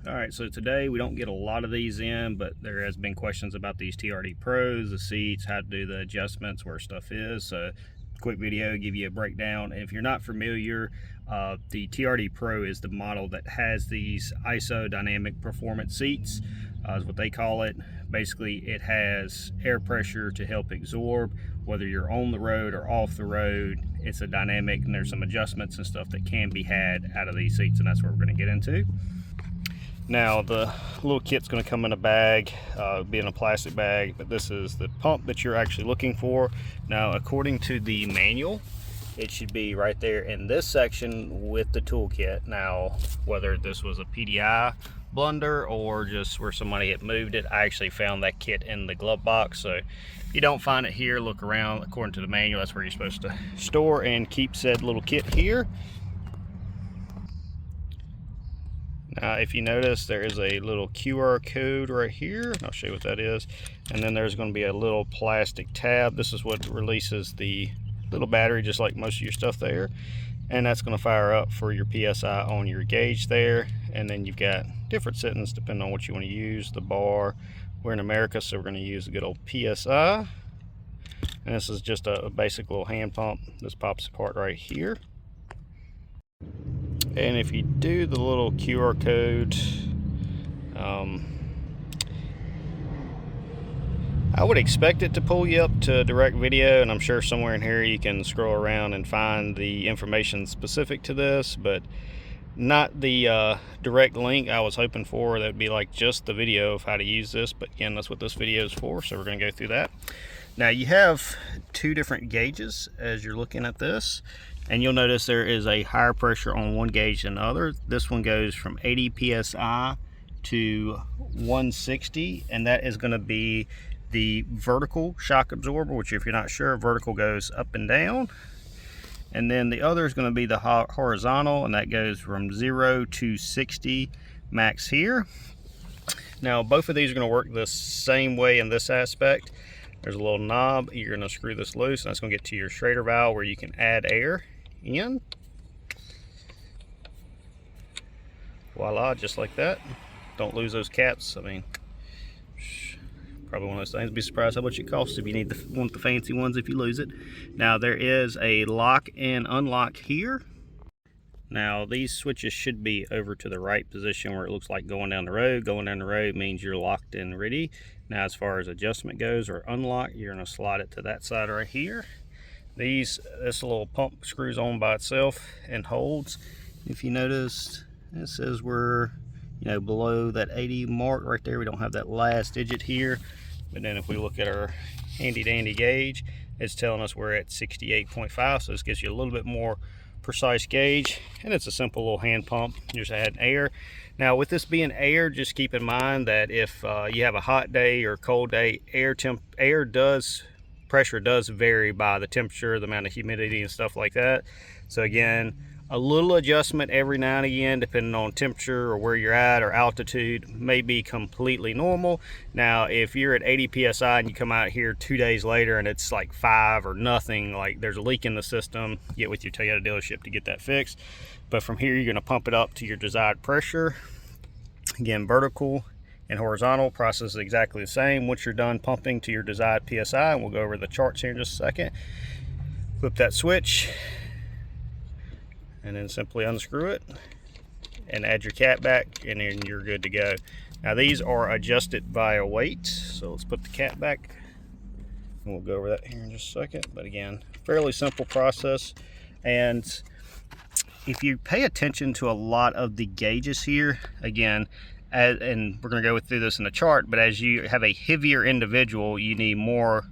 All right, so today we don't get a lot of these in, but there has been questions about these TRD Pros, the seats, how to do the adjustments, where stuff is. So quick video, give you a breakdown. And if you're not familiar, the TRD Pro is the model that has these IsoDynamic performance seats, is what they call it. Basically, it has air pressure to help absorb, whether you're on the road or off the road. It's a dynamic, and there's some adjustments and stuff that can be had out of these seats, and that's what we're going to get into. Now the little kit's going to come in a bag, be in a plastic bag, but this is the pump that you're actually looking for. Now according to the manual, it should be right there in this section with the toolkit. Now whether this was a PDI blunder or just where somebody had moved it, I actually found that kit in the glove box. So if you don't find it here, look around. According to the manual, that's where you're supposed to store and keep said little kit here. Now, if you notice, there is a little QR code right here. I'll show you what that is. And then there's going to be a little plastic tab. This is what releases the little battery, just like most of your stuff there. And that's going to fire up for your PSI on your gauge there. And then you've got different settings depending on what you want to use. The bar, we're in America, so we're going to use the good old PSI. And this is just a basic little hand pump. This pops apart right here. And if you do the little QR code, I would expect it to pull you up to direct video, and I'm sure somewhere in here you can scroll around and find the information specific to this, but not the direct link I was hoping for. That would be like just the video of how to use this, but again, that's what this video is for, so we're going to go through that. Now you have two different gauges as you're looking at this, and you'll notice there is a higher pressure on one gauge than the other. This one goes from 80 psi to 160, and that is going to be the vertical shock absorber, which if you're not sure, vertical goes up and down. And then the other is going to be the horizontal, and that goes from 0 to 60 max here. Now both of these are going to work the same way in this aspect. There's a little knob. You're going to screw this loose, and that's going to get to your Schrader valve where you can add air in. Voila, just like that. Don't lose those caps. I mean, probably one of those things. Be surprised how much it costs if you want the fancy ones if you lose it. Now there is a lock and unlock here. Now these switches should be over to the right position where it looks like going down the road. Going down the road means you're locked and ready. Now as far as adjustment goes or unlock, you're going to slide it to that side right here. This little pump screws on by itself and holds. If you notice, it says we're below that 80 mark right there. We don't have that last digit here. But then if we look at our handy dandy gauge, it's telling us we're at 68.5. So this gives you a little bit more precise gauge, and it's a simple little hand pump. You're just adding air. Now with this being air, just keep in mind that if you have a hot day or cold day, pressure does vary by the temperature, the amount of humidity and stuff like that. So again, a little adjustment every now and again depending on temperature or where you're at or altitude may be completely normal. Now if you're at 80 psi and you come out here 2 days later and it's like 5 or nothing, like there's a leak in the system, get with your Toyota dealership to get that fixed. But from here you're going to pump it up to your desired pressure. Again, vertical and horizontal process is exactly the same. Once you're done pumping to your desired psi, and we'll go over the charts here in just a second, flip that switch and then simply unscrew it and add your cap back, and then you're good to go. Now these are adjusted via weight, so let's put the cap back and we'll go over that here in just a second. But again, fairly simple process. And if you pay attention to a lot of the gauges here, again, and we're going to go through this in the chart, but as you have a heavier individual, you need more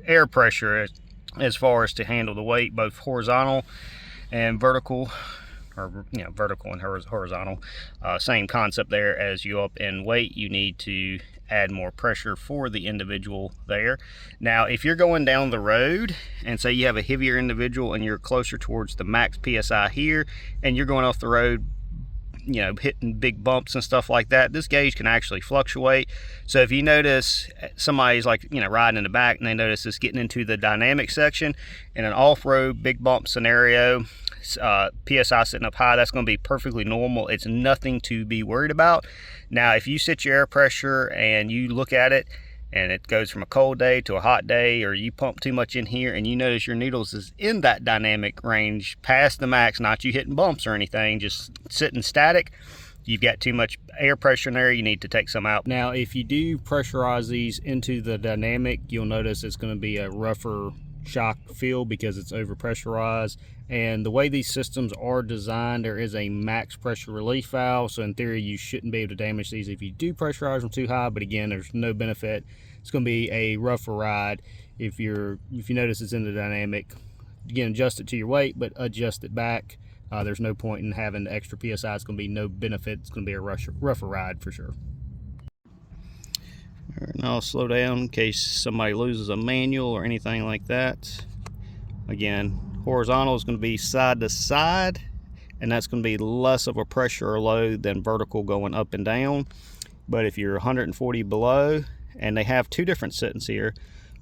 air pressure as far as to handle the weight, both horizontal and vertical, or vertical and horizontal. Same concept there. As you up in weight, you need to add more pressure for the individual there. Now if you're going down the road and say you have a heavier individual and you're closer towards the max PSI here, and you're going off the road hitting big bumps and stuff like that, this gauge can actually fluctuate. So if you notice somebody's like riding in the back and they notice it's getting into the dynamic section in an off-road big bump scenario, PSI sitting up high, that's going to be perfectly normal. It's nothing to be worried about. Now, if you set your air pressure and you look at it and it goes from a cold day to a hot day, or you pump too much in here and you notice your needles is in that dynamic range past the max, not you hitting bumps or anything, just sitting static, you've got too much air pressure in there, you need to take some out. Now, if you do pressurize these into the dynamic, you'll notice it's going to be a rougher shock feel because it's over pressurized. And the way these systems are designed, there is a max pressure relief valve, so in theory you shouldn't be able to damage these if you do pressurize them too high, but again, there's no benefit. It's going to be a rougher ride. If you notice it's in the dynamic, again, adjust it to your weight, but adjust it back. There's no point in having the extra PSI. It's going to be no benefit. It's going to be a rougher ride for sure. All right, now I'll slow down in case somebody loses a manual or anything like that. Again, horizontal is going to be side to side, and that's going to be less of a pressure or load than vertical going up and down. But if you're 140 below, and they have two different settings here,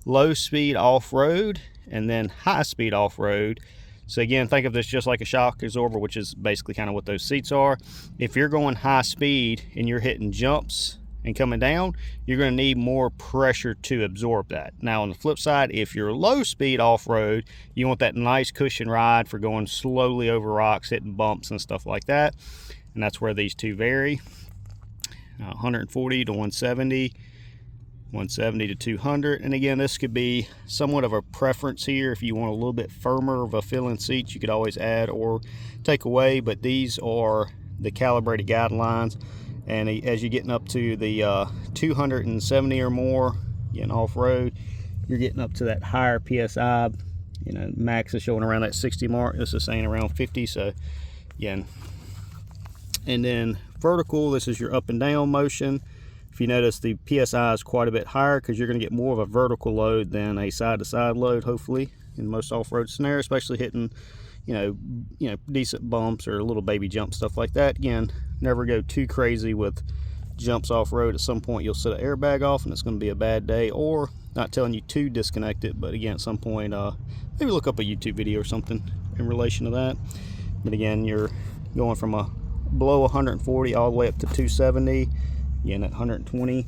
low speed off-road and then high speed off-road. So again, think of this just like a shock absorber, which is basically kind of what those seats are. If you're going high speed and you're hitting jumps and coming down, you're going to need more pressure to absorb that. Now on the flip side, if you're low speed off-road, you want that nice cushion ride for going slowly over rocks, hitting bumps and stuff like that. And that's where these two vary. 140 to 170, 170 to 200. And again, this could be somewhat of a preference here. If you want a little bit firmer of a feeling seat, you could always add or take away, but these are the calibrated guidelines. And as you're getting up to the 270 or more, getting off-road, you're getting up to that higher PSI. You know, max is showing around that 60 mark. This is saying around 50. So again, and then vertical, this is your up and down motion. If you notice, the PSI is quite a bit higher because you're going to get more of a vertical load than a side-to-side load, hopefully, in most off-road scenarios, especially hitting, you know, decent bumps or little baby jump stuff like that. Again, never go too crazy with jumps off-road. At some point, you'll set an airbag off, and it's going to be a bad day. Or, not telling you to disconnect it, but again, at some point, maybe look up a YouTube video or something in relation to that. But again, you're going from a below 140 all the way up to 270. Again, at 120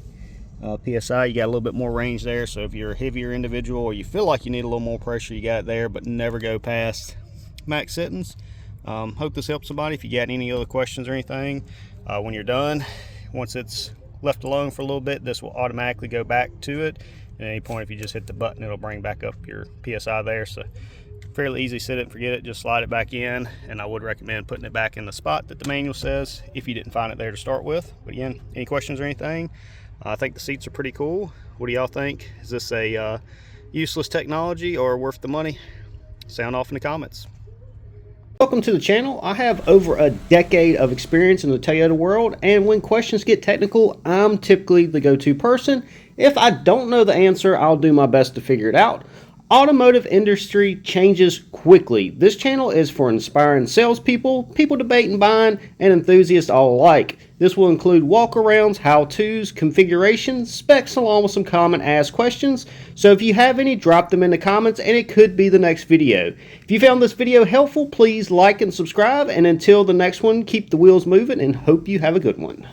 PSI, you got a little bit more range there. So if you're a heavier individual or you feel like you need a little more pressure, you got it there, but never go past max settings. Hope this helps somebody. If you got any other questions or anything, when you're done, once it's left alone for a little bit, this will automatically go back to it. At any point, if you just hit the button, it'll bring back up your PSI there. So fairly easy, set it and forget it, just slide it back in, and I would recommend putting it back in the spot that the manual says if you didn't find it there to start with. But again, any questions or anything? I think the seats are pretty cool. What do y'all think? Is this a useless technology or worth the money? Sound off in the comments. Welcome to the channel. I have over a decade of experience in the Toyota world, and when questions get technical, I'm typically the go-to person. If I don't know the answer, I'll do my best to figure it out. Automotive industry changes quickly. This channel is for inspiring salespeople, people debating buying, and enthusiasts all alike. This will include walkarounds, how-tos, configurations, specs, along with some common asked questions. So if you have any, drop them in the comments and it could be the next video. If you found this video helpful, please like and subscribe. And until the next one, keep the wheels moving and hope you have a good one.